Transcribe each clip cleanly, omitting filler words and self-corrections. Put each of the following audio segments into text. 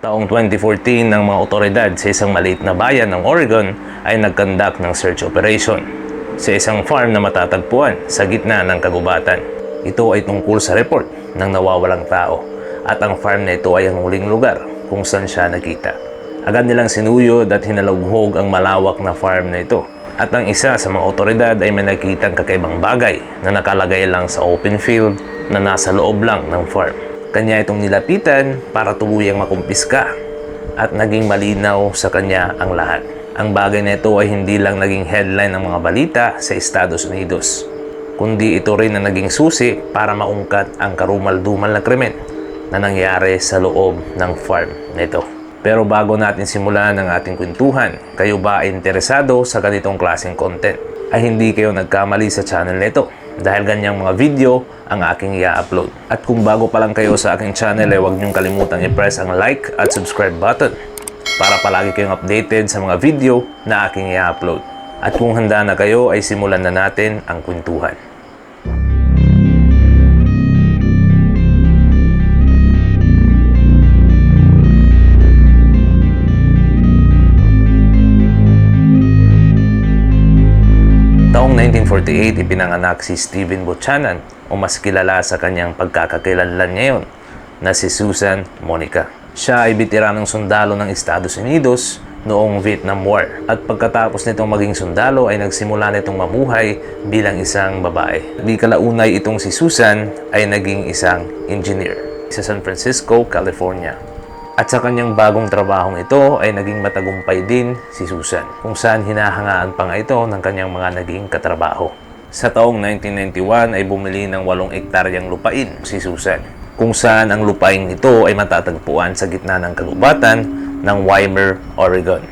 Taong 2014 ng mga otoridad sa isang maliit na bayan ng Oregon ay nagkandak ng search operation sa isang farm na matatagpuan sa gitna ng kagubatan. Ito ay tungkol sa report ng nawawalang tao at ang farm na ito ay ang huling lugar kung saan siya nakita. Agad nilang sinuyod at hinalughog ang malawak na farm na ito. At ang isa sa mga otoridad ay may nakitang kakaibang bagay na nakalagay lang sa open field na nasa loob lang ng farm. Kanya itong nilapitan para tuluyang makumpiska at naging malinaw sa kanya ang lahat. Ang bagay na ito ay hindi lang naging headline ng mga balita sa Estados Unidos, kundi ito rin na naging susi para maungkat ang karumal-dumal na krimen na nangyari sa loob ng farm nito. Pero bago natin simulan ang ating kwentuhan, kayo ba ay interesado sa ganitong klaseng content? Ay hindi kayo nagkamali sa channel nito dahil ganyang mga video ang aking i-upload. At kung bago pa lang kayo sa aking channel ay huwag niyong kalimutan i-press ang like at subscribe button para palagi kayong updated sa mga video na aking i-upload. At kung handa na kayo ay simulan na natin ang kwentuhan. Taong 1948, ipinanganak si Stephen Buchanan o mas kilala sa kanyang pagkakakilanlan ngayon na si Susan Monica. Siya ay veteranong sundalo ng Estados Unidos noong Vietnam War at pagkatapos nitong maging sundalo ay nagsimula nitong mamuhay bilang isang babae. Di kalaunay itong si Susan ay naging isang engineer sa San Francisco, California. At sa kanyang bagong trabahong ito ay naging matagumpay din si Susan, kung saan hinahangaan pa nga ito ng kanyang mga naging katrabaho. Sa taong 1991 ay bumili ng 8 ektaryang lupain si Susan, kung saan ang lupain ito ay matatagpuan sa gitna ng kagubatan ng Weimar, Oregon.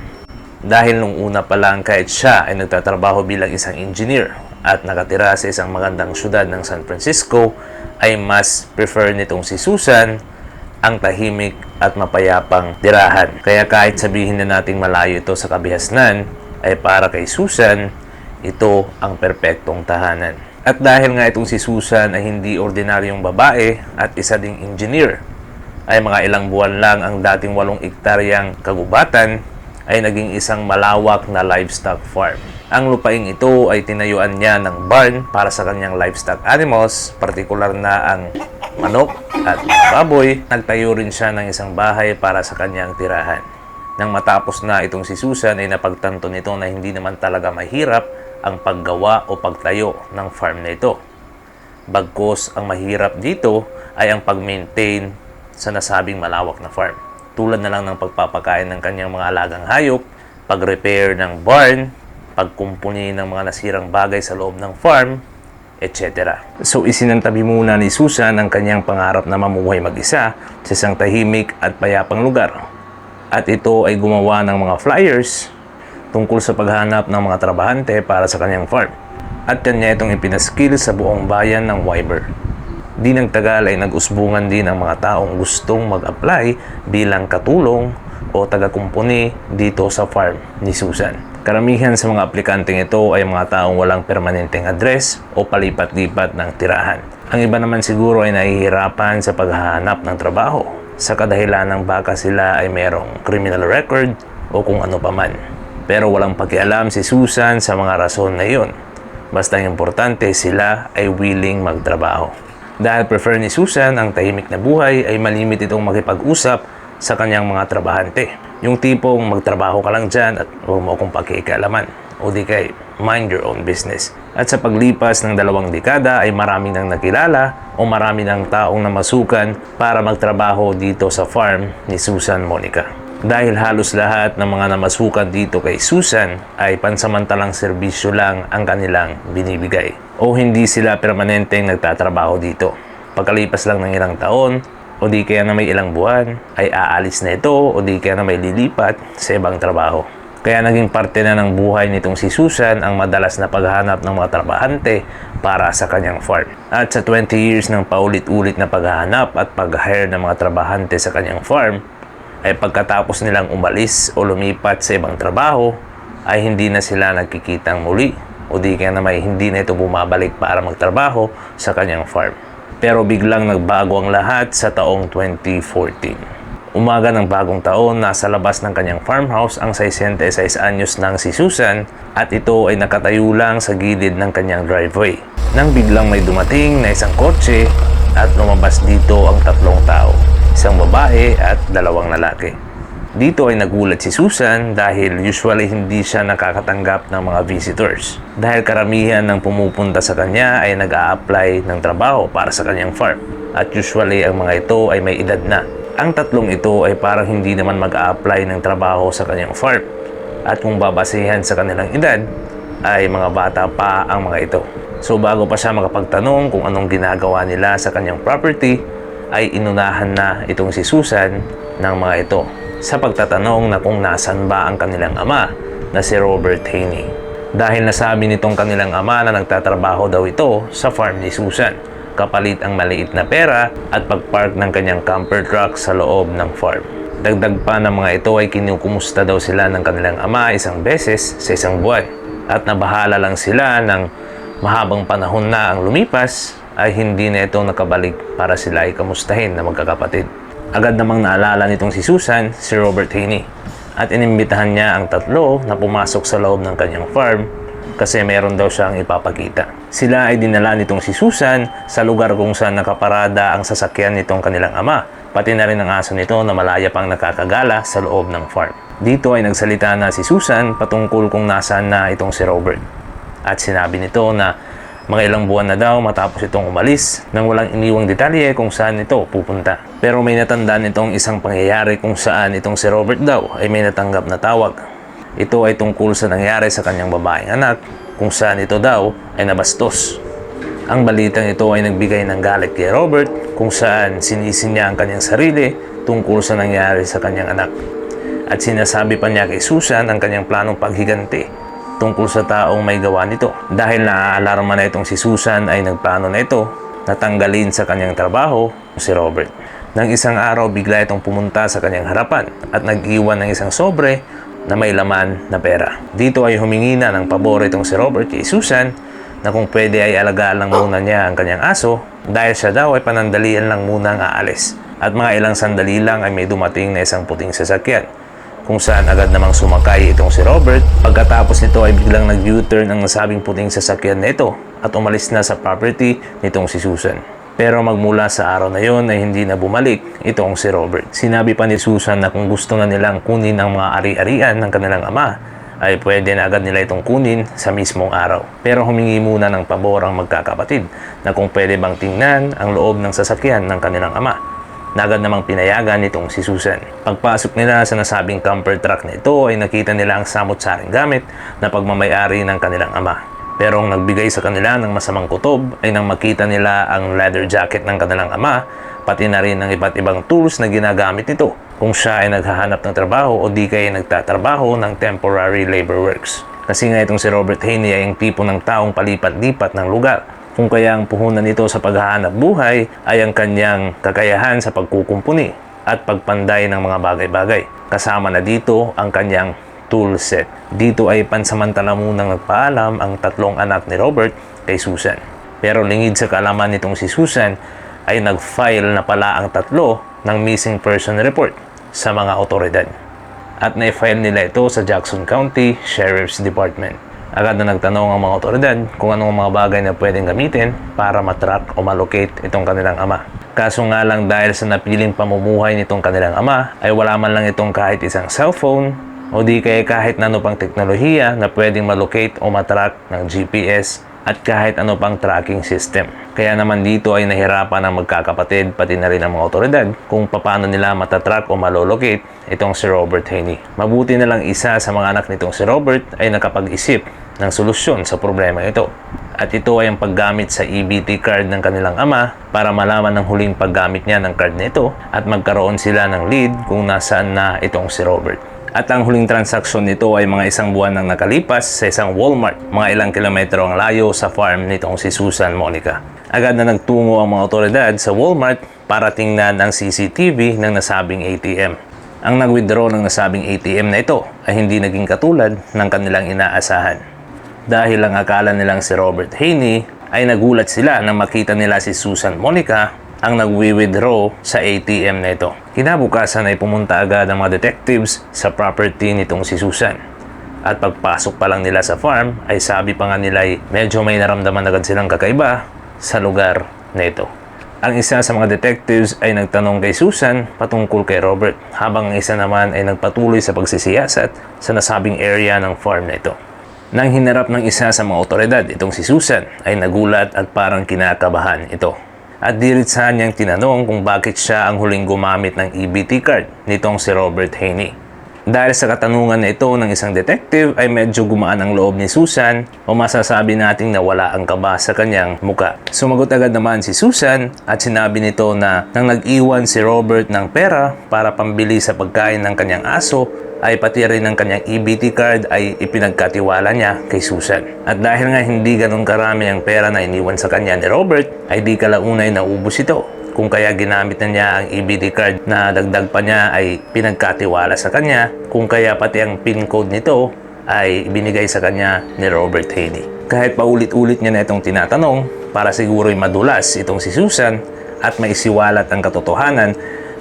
Dahil nung una pa lang kahit siya ay nagtatrabaho bilang isang engineer at nakatira sa isang magandang syudad ng San Francisco, ay mas prefer nitong si Susan ang tahimik at mapayapang tirahan. Kaya kahit sabihin na nating malayo ito sa kabihasnan, ay para kay Susan, ito ang perpektong tahanan. At dahil nga itong si Susan ay hindi ordinaryong babae at isa ding engineer, ay mga ilang buwan lang ang dating 8 ektaryang kagubatan ay naging isang malawak na livestock farm. Ang lupaing ito ay tinayuan niya ng barn para sa kanyang livestock animals, partikular na ang manok at mga baboy. Nagtayo rin siya ng isang bahay para sa kanyang tirahan. Nang matapos na itong si Susan ay napagtanto nito na hindi naman talaga mahirap ang paggawa o pagtayo ng farm na ito. Bagkus ang mahirap dito ay ang pag-maintain sa nasabing malawak na farm. Tulad na lang ng pagpapakain ng kanyang mga alagang hayop, pag-repair ng barn, pagkumpuni ng mga nasirang bagay sa loob ng farm, etc. So isinantabi muna ni Susan ang kanyang pangarap na mamuhay mag-isa sa isang tahimik at payapang lugar. At ito ay gumawa ng mga flyers tungkol sa paghanap ng mga trabahante para sa kanyang farm. At kanya itong ipinaskil sa buong bayan ng Weimar. Di nagtagal ay nag-usbungan din ang mga taong gustong mag-apply bilang katulong o taga-kumpuni dito sa farm ni Susan. Karamihan sa mga aplikanteng ito ay mga taong walang permanenteng address o palipat-lipat ng tirahan. Ang iba naman siguro ay nahihirapan sa paghahanap ng trabaho sa kadahilan ng baka sila ay merong criminal record o kung ano paman. Pero walang pakialam si Susan sa mga rason na iyon. Basta importante sila ay willing magtrabaho. Dahil prefer ni Susan ang tahimik na buhay ay malimit itong makipag-usap sa kanyang mga trabahante. Yung tipong magtrabaho ka lang dyan at huwag mo akong pakikialaman. O di kay mind your own business. At sa paglipas ng 2 dekada ay marami nang nakilala o marami nang taong namasukan para magtrabaho dito sa farm ni Susan Monica. Dahil halos lahat ng mga namasukan dito kay Susan ay pansamantalang serbisyo lang ang kanilang binibigay. O hindi sila permanenteng nagtatrabaho dito. Pagkalipas lang ng ilang taon, o di kaya na may ilang buwan, ay aalis na ito o di kaya na may lilipat sa ibang trabaho. Kaya naging parte na ng buhay nitong si Susan ang madalas na paghahanap ng mga trabahante para sa kanyang farm. At sa 20 years ng paulit-ulit na paghahanap at pag-hire ng mga trabahante sa kanyang farm, ay pagkatapos nilang umalis o lumipat sa ibang trabaho, ay hindi na sila nagkikitang muli o di kaya na may hindi na ito bumabalik para magtrabaho sa kanyang farm. Pero biglang nagbago ang lahat sa taong 2014. Umaga ng bagong taon, nasa labas ng kanyang farmhouse ang 66 anyos ng si Susan at ito ay nakatayo lang sa gilid ng kanyang driveway. Nang biglang may dumating na isang kotse at lumabas dito ang tatlong tao, isang babae at dalawang lalaki. Dito ay nagulat si Susan dahil usually hindi siya nakakatanggap ng mga visitors. Dahil karamihan ng pumupunta sa kanya ay nag-a-apply ng trabaho para sa kanyang farm. At usually ang mga ito ay may edad na. Ang tatlong ito ay parang hindi naman mag-a-apply ng trabaho sa kanyang farm. At kung babasehan sa kanilang edad, ay mga bata pa ang mga ito. So bago pa siya makapagtanong kung anong ginagawa nila sa kanyang property, ay inunahan na itong si Susan ng mga ito sa pagtatanong na kung nasan ba ang kanilang ama na si Robert Haney. Dahil nasabi nitong kanilang ama na nagtatrabaho daw ito sa farm ni Susan, kapalit ang maliit na pera at pagpark ng kanyang camper truck sa loob ng farm. Dagdag pa ng mga ito ay kinukumusta daw sila ng kanilang ama isang beses sa isang buwan. At nabahala lang sila ng mahabang panahon na ang lumipas ay hindi na ito nakabalik para sila ay kamustahin na magkakapatid. Agad namang naalala nitong si Susan, si Robert Haney, at inimbitahan niya ang tatlo na pumasok sa loob ng kanyang farm kasi meron daw siyang ipapakita. Sila ay dinala nitong si Susan sa lugar kung saan nakaparada ang sasakyan nitong kanilang ama, pati na rin ang aso nito na malaya pang nakakagala sa loob ng farm. Dito ay nagsalita na si Susan patungkol kung nasaan na itong si Robert. At sinabi nito na mga ilang buwan na daw matapos itong umalis nang walang iniwang detalye kung saan ito pupunta. Pero may natandaan itong isang pangyayari kung saan itong si Robert daw ay may natanggap na tawag. Ito ay tungkol sa nangyari sa kanyang babaeng anak kung saan ito daw ay nabastos. Ang balitang ito ay nagbigay ng galit kay Robert kung saan sinisi niya ang kanyang sarili tungkol sa nangyari sa kanyang anak. At sinasabi pa niya kay Susan ang kanyang planong paghiganti tungkol sa taong may gawa nito. Dahil naaalarma na itong si Susan ay nagplano na ito na tanggalin sa kanyang trabaho si Robert. Nang isang araw bigla itong pumunta sa kanyang harapan at nag-iwan ng isang sobre na may laman na pera. Dito ay humingi na ng pabor itong si Robert kay Susan na kung pwede ay alagaan lang muna niya ang kanyang aso dahil siya daw ay panandalian lang muna ang aalis. At mga ilang sandali lang ay may dumating na isang puting sasakyan kung saan agad namang sumakay itong si Robert. Pagkatapos nito ay biglang nag-U-turn ang nasabing puting sasakyan na ito at umalis na sa property nitong si Susan. Pero magmula sa araw na yon ay hindi na bumalik itong si Robert. Sinabi pa ni Susan na kung gusto na nilang kunin ang mga ari-arian ng kanilang ama, ay pwede na agad nila itong kunin sa mismong araw. Pero humingi muna ng pabor ang magkakapatid na kung pwede bang tingnan ang loob ng sasakyan ng kanilang ama. Agad namang pinayagan nitong si Susan. Pagpasok nila sa nasabing camper truck na ito ay nakita nila ang samot-saring gamit na pagmamayari ng kanilang ama. Pero ang nagbigay sa kanila ng masamang kutob ay nang makita nila ang leather jacket ng kanilang ama, pati na rin ang iba't ibang tools na ginagamit nito kung siya ay naghahanap ng trabaho o di kaya nagtatrabaho ng temporary labor works. Kasi nga itong si Robert Haney ay ang tipo ng taong palipat-lipat ng lugar. Kung kaya ang puhunan nito sa paghahanap buhay ay ang kanyang kakayahan sa pagkukumpuni at pagpanday ng mga bagay-bagay. Kasama na dito ang kanyang tool set. Dito ay pansamantala munang nagpaalam ang tatlong anak ni Robert kay Susan. Pero lingid sa kaalaman nitong si Susan ay nag-file na pala ang tatlo ng missing person report sa mga otoridad. At na-file nila ito sa Jackson County Sheriff's Department. Agad na nagtanong ang mga otoridad kung anong mga bagay na pwedeng gamitin para matrack o malocate itong kanilang ama. Kaso nga lang dahil sa napiling pamumuhay nitong kanilang ama ay wala man lang itong kahit isang cellphone o di kaya kahit na ano pang teknolohiya na pwedeng malocate o matrack ng GPS at kahit ano pang tracking system. Kaya naman dito ay nahirapan ang magkakapatid pati na rin ang mga otoridad kung paano nila matatrack o malolocate itong si Robert Haney. Mabuti na lang isa sa mga anak nitong si Robert ay nakapag-isip ng solusyon sa problema ito. At ito ay ang paggamit sa EBT card ng kanilang ama para malaman ng huling paggamit niya ng card nito at magkaroon sila ng lead kung nasaan na itong si Robert. At ang huling transaksyon nito ay mga isang buwan nang nakalipas sa isang Walmart, mga ilang kilometro ang layo sa farm nitong si Susan Monica. Agad na nagtungo ang mga otoridad sa Walmart para tingnan ang CCTV ng nasabing ATM. Ang nag-withdraw ng nasabing ATM na ito ay hindi naging katulad ng kanilang inaasahan. Dahil ang akala nilang si Robert Haney ay nagulat sila nang makita nila si Susan Monica ang nagwi-withdraw sa ATM na ito. Kinabukasan ay pumunta agad ang mga detectives sa property nitong si Susan. At pagpasok pa lang nila sa farm ay sabi pa nga nila ay medyo may naramdaman agad silang kakaiba sa lugar na ito. Ang isa sa mga detectives ay nagtanong kay Susan patungkol kay Robert, habang ang isa naman ay nagpatuloy sa pagsisiyasat sa nasabing area ng farm na ito. Nang hinarap ng isa sa mga otoridad itong si Susan ay nagulat at parang kinakabahan ito. At diretsahan niyang tinanong kung bakit siya ang huling gumamit ng EBT card nitong si Robert Haney. Dahil sa katanungan na ito ng isang detective ay medyo gumaan ang loob ni Susan o masasabi nating nawala ang kaba sa kanyang muka. Sumagot agad naman si Susan at sinabi nito na nang nag-iwan si Robert ng pera para pambili sa pagkain ng kanyang aso ay pati rin ang kanyang EBT card ay ipinagkatiwala niya kay Susan. At dahil nga hindi ganun karami ang pera na iniwan sa kanya ni Robert ay di kalaunay naubos ito. Kung kaya ginamit na niya ang EBT card na dagdag pa niya ay pinagkatiwala sa kanya, kung kaya pati ang PIN code nito ay binigay sa kanya ni Robert Haney. Kahit paulit-ulit niya na itong tinatanong para siguro'y madulas itong si Susan at maisiwalat ang katotohanan,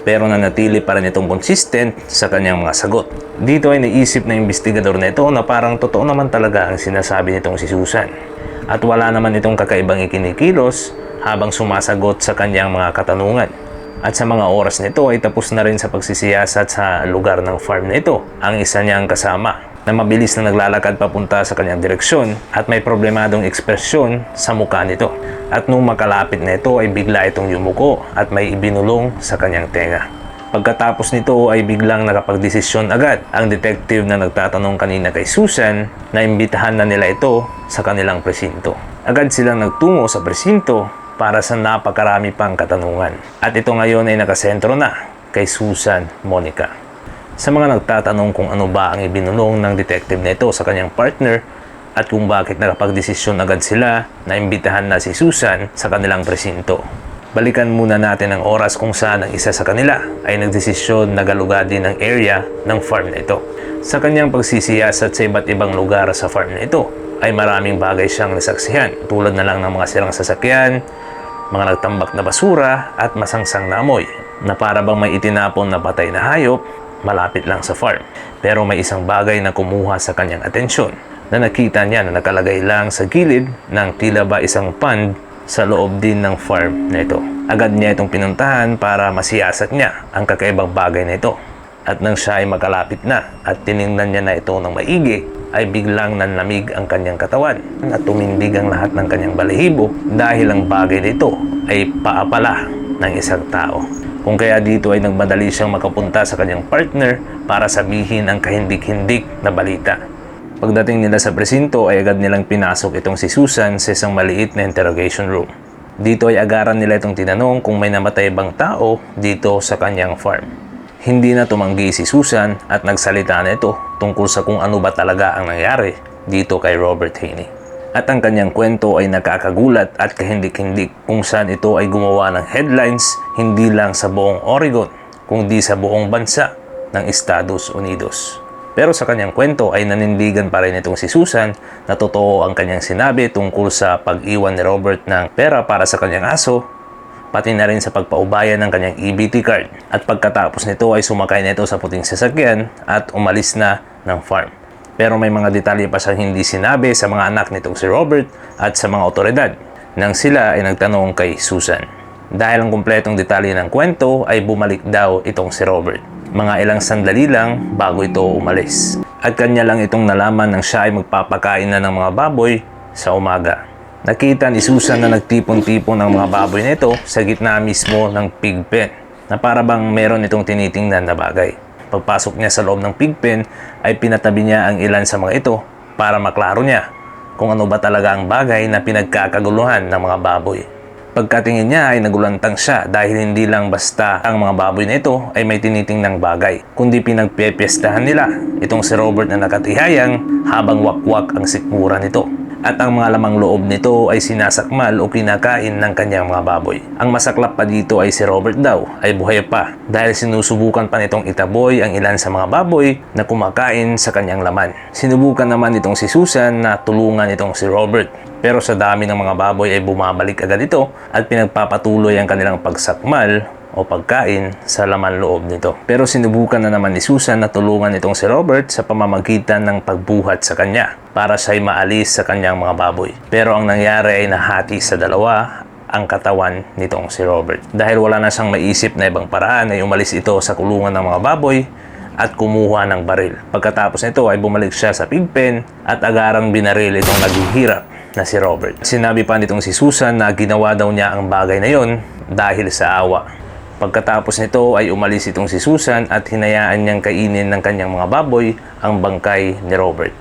pero nanatili pa rin itong consistent sa kanyang mga sagot. Dito ay naisip ng investigador na ito na parang totoo naman talaga ang sinasabi nitong si Susan. At wala naman itong kakaibang ikinikilos habang sumasagot sa kanyang mga katanungan. At sa mga oras nito ay tapos na rin sa pagsisiyasat sa lugar ng farm na ito ang isa niyang kasama na mabilis na naglalakad papunta sa kanyang direksyon at may problemadong ekspresyon sa mukha nito. At nung makalapit na ito ay bigla itong yumuko at may ibinulong sa kanyang tenga. Pagkatapos nito ay biglang nakapagdesisyon agad ang detective na nagtatanong kanina kay Susan na imbitahan na nila ito sa kanilang presinto. Agad silang nagtungo sa presinto para sa napakarami pang katanungan. At ito ngayon ay nakasentro na kay Susan Monica. Sa mga nagtatanong kung ano ba ang ibinulong ng detective na ito sa kanyang partner at kung bakit nakapagdesisyon agad sila na imbitahan na si Susan sa kanilang presinto. Balikan muna natin ang oras kung saan ang isa sa kanila ay nagdesisyon na galugadi ng area ng farm na ito. Sa kanyang pagsisiyasat sa iba't ibang lugar sa farm na ito ay maraming bagay siyang nasaksihan, tulad na lang ng mga sirang sasakyan, mga nagtambak na basura at masangsang na amoy na para bang may itinapon na patay na hayop malapit lang sa farm. Pero may isang bagay na kumuha sa kanyang atensyon na nakita niya na nakalagay lang sa gilid ng tila ba isang pond sa loob din ng farm na ito. Agad niya itong pinuntahan para masiyasat niya ang kakaibang bagay na ito. At nang siya ay makalapit na at tiningnan niya na ito ng maigi, ay biglang nanlamig ang kanyang katawan at tumindig ang lahat ng kanyang balahibo dahil ang bagay nito ay paapala ng isang tao. Kung kaya dito ay nagmadali siyang makapunta sa kanyang partner para sabihin ang kahindik-hindik na balita. Pagdating nila sa presinto ay agad nilang pinasok itong si Susan sa isang maliit na interrogation room. Dito ay agaran nila itong tinanong kung may namatay bang tao dito sa kanyang farm. Hindi na tumanggi si Susan at nagsalita na ito tungkol sa kung ano ba talaga ang nangyari dito kay Robert Haney. At ang kanyang kwento ay nakakagulat at kahindik-hindik kung saan ito ay gumawa ng headlines hindi lang sa buong Oregon, kundi sa buong bansa ng Estados Unidos. Pero sa kanyang kwento ay nanindigan pa rin itong si Susan na totoo ang kanyang sinabi tungkol sa pag-iwan ni Robert ng pera para sa kanyang aso, pati na rin sa pagpaubayan ng kanyang EBT card. At pagkatapos nito ay sumakay na ito sa puting sasakyan at umalis na ng farm. Pero may mga detalye pa siyang hindi sinabi sa mga anak nitong si Robert at sa mga otoridad nang sila ay nagtanong kay Susan. Dahil ang kumpletong detalye ng kwento ay bumalik daw itong si Robert. Mga ilang sandali lang bago ito umalis. At kanya lang itong nalaman nang siya ay magpapakain na ng mga baboy sa umaga. Nakita ni Susan na nagtipon-tipon ng mga baboy na ito sa gitna mismo ng pig pen na para bang meron itong tinitingnan na bagay. Pagpasok niya sa loob ng pig pen ay pinatabi niya ang ilan sa mga ito para maklaro niya kung ano ba talaga ang bagay na pinagkakaguluhan ng mga baboy. Pagkatingin niya ay nagulantang siya dahil hindi lang basta ang mga baboy na ito ay may tinitingnang bagay, kundi pinagpepiestahan nila itong si Robert na nakatihayang habang wakwak ang sikmura nito. At ang mga lamang loob nito ay sinasakmal o kinakain ng kanyang mga baboy. Ang masaklap pa dito ay si Robert daw ay buhay pa dahil sinusubukan pa nitong itaboy ang ilan sa mga baboy na kumakain sa kanyang laman. Sinubukan naman itong si Susan na tulungan itong si Robert. Pero sa dami ng mga baboy ay bumabalik agad ito at pinagpapatuloy ang kanilang pagsakmal o pagkain sa laman loob nito. Pero sinubukan na naman ni Susan na tulungan itong si Robert sa pamamagitan ng pagbuhat sa kanya para siya'y maalis sa kanyang mga baboy. Pero ang nangyari ay nahati sa dalawa ang katawan nitong si Robert. Dahil wala na siyang maisip na ibang paraan ay umalis ito sa kulungan ng mga baboy at kumuha ng baril. Pagkatapos nito ay bumalik siya sa pigpen at agarang binaril itong naghihirap na si Robert. Sinabi pa nitong si Susan na ginawa daw niya ang bagay na yon dahil sa awa. Pagkatapos nito ay umalis itong si Susan at hinayaan niyang kainin ng kanyang mga baboy ang bangkay ni Robert.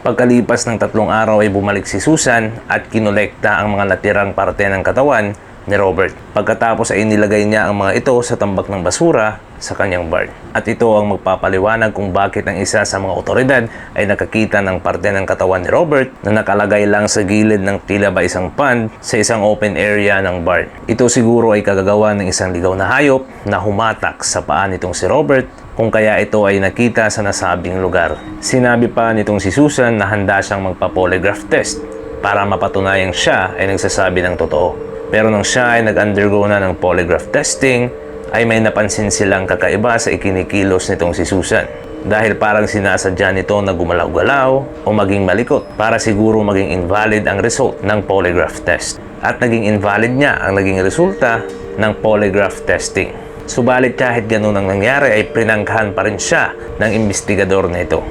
Pagkalipas ng 3 araw ay bumalik si Susan at kinolekta ang mga natirang parte ng katawan ni Robert. Pagkatapos ay nilagay niya ang mga ito sa tambak ng basura sa kanyang barn. At ito ang magpapaliwanag kung bakit ang isa sa mga otoridad ay nakakita ng parte ng katawan ni Robert na nakalagay lang sa gilid ng tila ba isang pond sa isang open area ng barn. Ito siguro ay kagagawa ng isang ligaw na hayop na humatak sa paa nitong si Robert, kung kaya ito ay nakita sa nasabing lugar. Sinabi pa nitong si Susan na handa siyang magpa-polygraph test para mapatunayang siya ay nagsasabi ng totoo. Pero nang siya ay nag-undergo na ng polygraph testing, ay may napansin silang kakaiba sa ikinikilos nitong si Susan. Dahil parang sinasadya nito na gumalaw-galaw o maging malikot para siguro maging invalid ang result ng polygraph test. At naging invalid niya ang naging resulta ng polygraph testing. Subalit kahit ganun ang nangyari ay prinangkahan pa rin siya ng investigador na ito.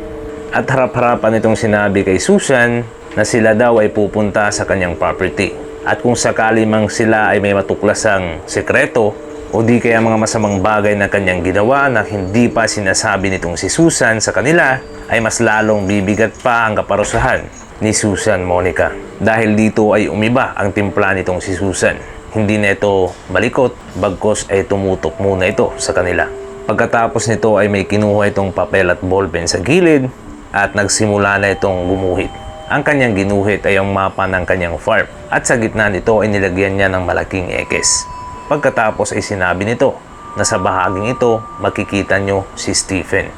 At harap-harapan itong sinabi kay Susan na sila daw ay pupunta sa kanyang property. At kung sakali mang sila ay may matuklasang sekreto o di kaya mga masamang bagay na kanyang ginawa na hindi pa sinasabi nitong si Susan sa kanila, ay mas lalong bibigat pa ang kaparusahan ni Susan Monica. Dahil dito ay umiba ang timpla nitong si Susan. Hindi na ito malikot, bagkos ay tumutok muna ito sa kanila. Pagkatapos nito ay may kinuha itong papel at ballpen sa gilid at nagsimula na itong gumuhit. Ang kanyang ginuhit ay ang mapa ng kanyang farm at sa gitna nito ay nilagyan niya ng malaking ekes. Pagkatapos ay sinabi nito na sa bahaging ito makikita nyo si Stephen.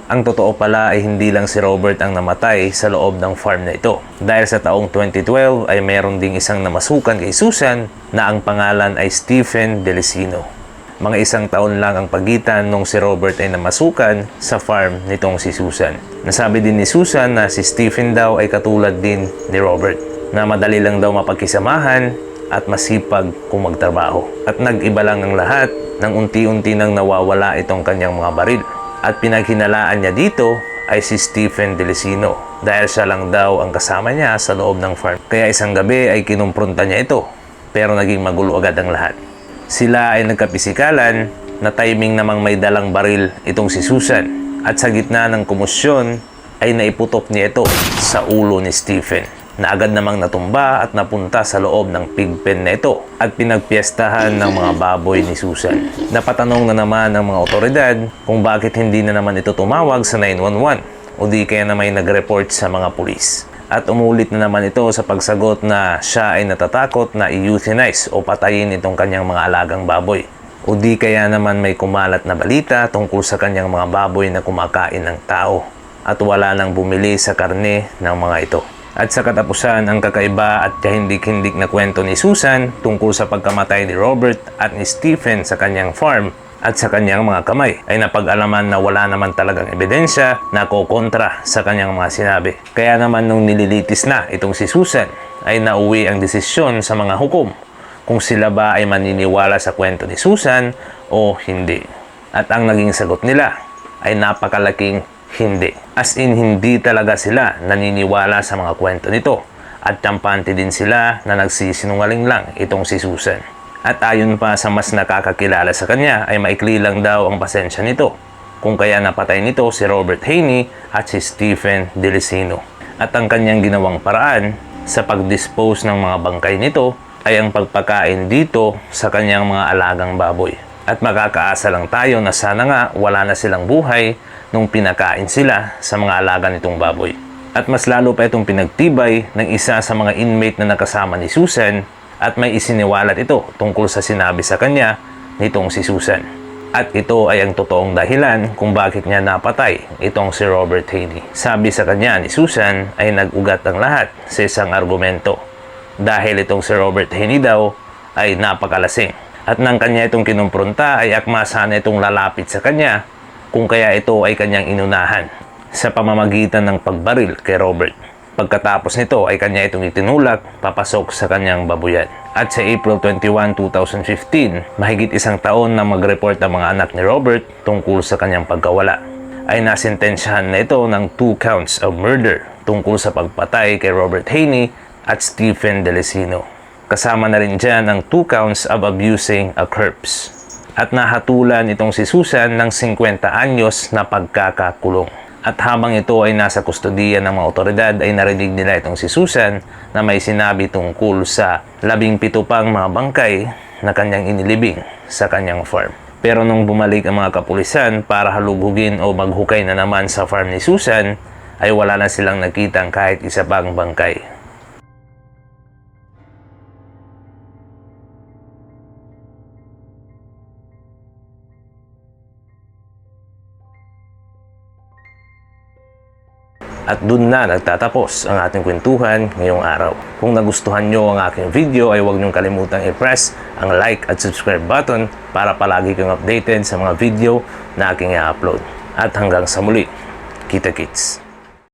Ang totoo pala ay hindi lang si Robert ang namatay sa loob ng farm na ito. Dahil sa taong 2012 ay mayroon ding isang namasukan kay Susan na ang pangalan ay Stephen Delicino. Mga 1 taon lang ang pagitan nung si Robert ay namasukan sa farm nitong si Susan. Nasabi din ni Susan na si Stephen daw ay katulad din ni Robert, na madali lang daw mapagkisamahan at masipag kung magtrabaho. At nag-iba lang ang lahat nang unti-unti nang nawawala itong kanyang mga baril. At pinaghinalaan niya dito ay si Stephen Delicino dahil siya lang daw ang kasama niya sa loob ng farm. Kaya isang gabi ay kinumpronta niya ito, pero naging magulo agad ang lahat. Sila ay nagkapisikalan na timing namang may dalang baril itong si Susan, at sa gitna ng komosyon ay naiputok niya ito sa ulo ni Stephen, na agad namang natumba at napunta sa loob ng pigpen na ito at pinagpiestahan ng mga baboy ni Susan. Napatanong na naman ng mga otoridad kung bakit hindi na naman ito tumawag sa 911 o di kaya na may nag-report sa mga pulis. At umulit na naman ito sa pagsagot na siya ay natatakot na i-euthanize o patayin itong kanyang mga alagang baboy. O di kaya naman may kumalat na balita tungkol sa kanyang mga baboy na kumakain ng tao at wala nang bumili sa karne ng mga ito. At sa katapusan, ang kakaiba at kahindik-hindik na kwento ni Susan tungkol sa pagkamatay ni Robert at ni Stephen sa kanyang farm at sa kanyang mga kamay ay napag-alaman na wala naman talagang ebidensya na kokontra sa kanyang mga sinabi. Kaya naman nung nililitis na itong si Susan ay nauwi ang desisyon sa mga hukom kung sila ba ay maniniwala sa kwento ni Susan o hindi. At ang naging sagot nila ay napakalaking hindi. As in, hindi talaga sila naniniwala sa mga kwento nito. At tampante din sila na nagsisinungaling lang itong si Susan. At ayon pa sa mas nakakakilala sa kanya ay maikli lang daw ang pasensya nito, kung kaya napatay nito si Robert Haney at si Stephen Delicino. At ang kanyang ginawang paraan sa pag-dispose ng mga bangkay nito ay ang pagpakain dito sa kanyang mga alagang baboy. At makakaasa lang tayo na sana nga wala na silang buhay nung pinakain sila sa mga alaga nitong baboy. At mas lalo pa itong pinagtibay ng isa sa mga inmate na nakasama ni Susan at may isiniwalat ito tungkol sa sinabi sa kanya nitong si Susan. At ito ay ang totoong dahilan kung bakit niya napatay itong si Robert Haney. Sabi sa kanya ni Susan ay nag-ugat ang lahat sa isang argumento. Dahil itong si Robert Haney daw ay napakalasing At nang kanya itong kinumpronta ay akma sana itong lalapit sa kanya kung kaya ito ay kanyang inunahan sa pamamagitan ng pagbaril kay Robert. Pagkatapos nito ay kanya itong itinulak papasok sa kanyang babuyan. At sa April 21, 2015, mahigit isang taon na mag-report ang mga anak ni Robert tungkol sa kanyang pagkawala, ay nasintensyahan na ito ng 2 counts of murder tungkol sa pagpatay kay Robert Haney at Stephen Delicino. Kasama na rin dyan ang 2 counts of abusing a corpse. At nahatulan itong si Susan ng 50 anyos na pagkakakulong. At habang ito ay nasa kustodiya ng mga otoridad ay narinig nila itong si Susan na may sinabi tungkol sa 17 pang mga bangkay na kanyang inilibing sa kanyang farm. Pero nung bumalik ang mga kapulisan para halugugin o maghukay na naman sa farm ni Susan, ay wala na silang nakitang kahit isa pang bangkay. At dun na nagtatapos ang ating kwentuhan ngayong araw. Kung nagustuhan nyo ang aking video ay huwag nyong kalimutang i-press ang like at subscribe button para palagi kang updated sa mga video na aking i-upload. At hanggang sa muli, kita-kits!